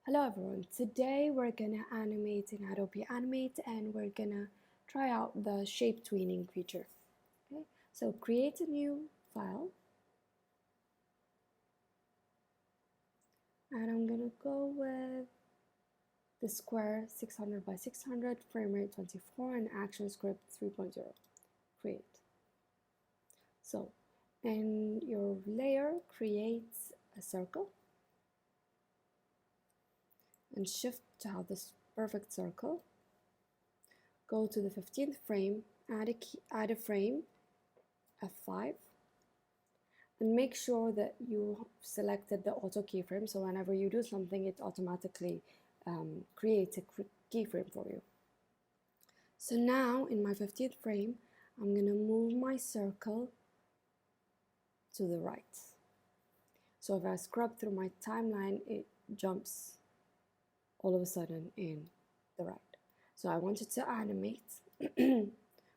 Hello everyone, today we're gonna animate in Adobe Animate and we're gonna try out the shape tweening feature. Okay, so create a new file and I'm gonna go with the square 600 by 600, frame rate 24 and action script 3.0. Create. So in your layer, create a circle and shift to have this perfect circle. Go to the 15th frame, add a frame, F5, and make sure that you selected the auto keyframe, so whenever you do something, it automatically creates a keyframe for you. So now in my 15th frame, I'm going to move my circle to the right. So if I scrub through my timeline, it jumps all of a sudden in the right. So I wanted to animate,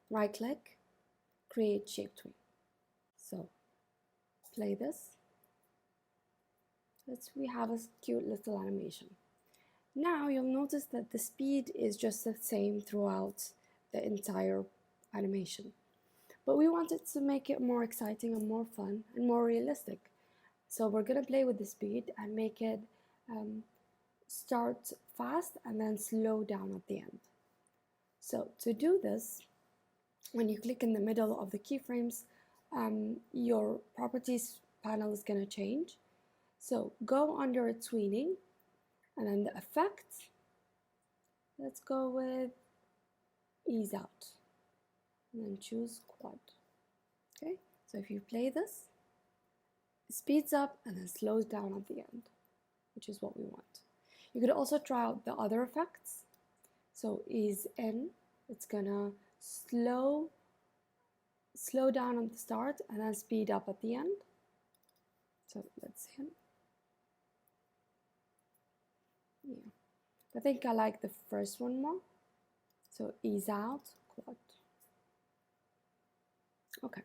right click, create shape tween. So play this. We have a cute little animation. Now you'll notice that the speed is just the same throughout the entire animation. But we wanted to make it more exciting and more fun and more realistic. So we're gonna play with the speed and make it start fast and then slow down at the end. So to do this, when you click in the middle of the keyframes, your properties panel is gonna change. So go under tweening and then the effect, let's go with ease out and then choose quad. Okay, so if you play this, it speeds up and then slows down at the end, which is what we want. You could also try out the other effects. So ease in, it's gonna slow down at the start and then speed up at the end. So let's hit. Yeah, I think I like the first one more. So ease out, quad. Okay.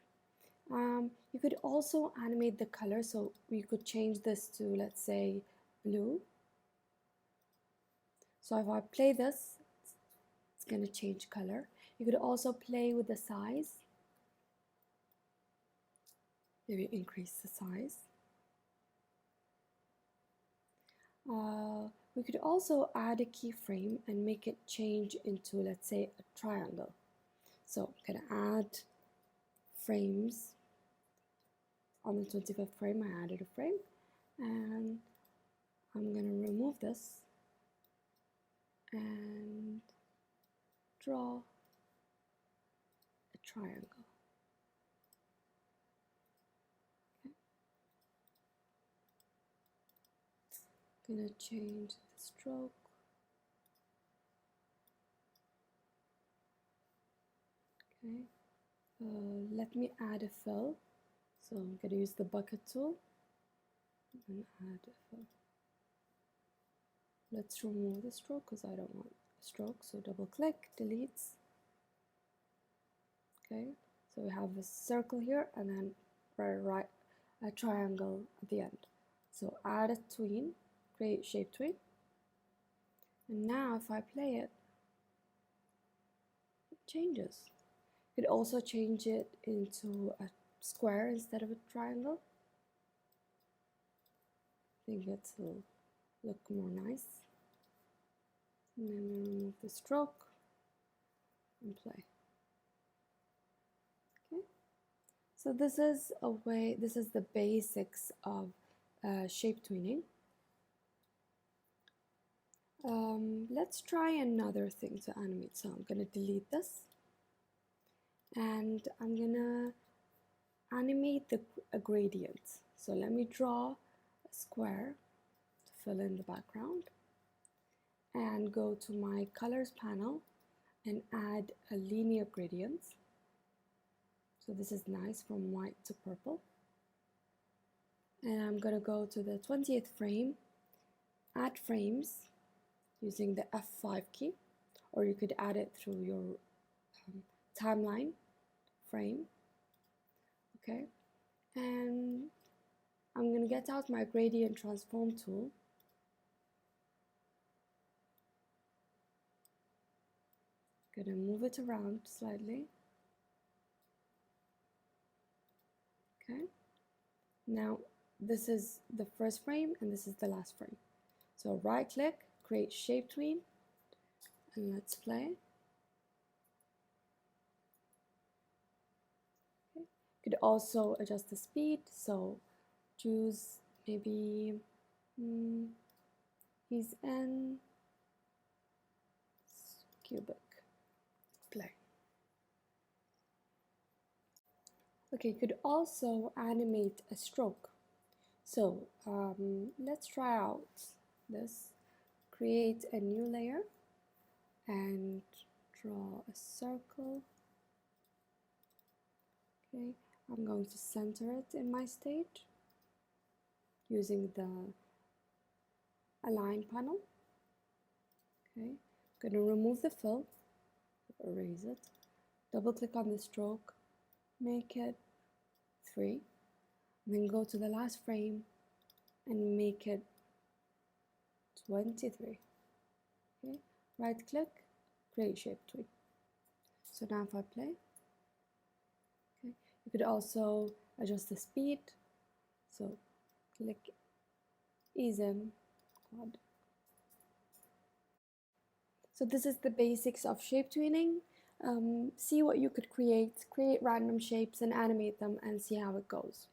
You could also animate the color, so we could change this to, let's say, blue. So if I play this, it's going to change color. You could also play with the size. Maybe increase the size. We could also add a keyframe and make it change into, let's say, a triangle. So I'm going to add frames. On the 25th frame, I added a frame, and I'm going to remove this and draw a triangle. Okay. I'm going to change the stroke. Okay. Let me add a fill. So I'm going to use the bucket tool and add a fill. Let's remove the stroke because I don't want a stroke. So double click, deletes. Okay, so we have a circle here and then right a triangle at the end. So add a tween, create shape tween. And now if I play it, it changes. You could also change it into a square instead of a triangle. I think it will look more nice. And then we remove the stroke and play. Okay, so this is the basics of shape tweening. Let's try another thing to animate. So I'm gonna delete this and I'm gonna animate a gradient. So let me draw a square to fill in the background and go to my colors panel and add a linear gradient. So this is nice, from white to purple. And I'm gonna go to the 20th frame, add frames using the F5 key, or you could add it through your timeline frame. Okay, and I'm gonna get out my gradient transform tool Gonna move it around slightly. Okay. Now this is the first frame and this is the last frame. So right click, create shape tween, and let's play. Okay. You could also adjust the speed, so choose maybe he's n cubic. Play. Okay, you could also animate a stroke. So let's try out this. Create a new layer and draw a circle. Okay, I'm going to center it in my stage using the align panel. Okay, I'm going to remove the fill, erase it, double click on the stroke, make it 3, and then go to the last frame and make it 23. Okay, right click, create shape tween. So now if I play, okay, you could also adjust the speed. So click ease in, quad. So this is the basics of shape tweening. See what you could create random shapes and animate them and see how it goes.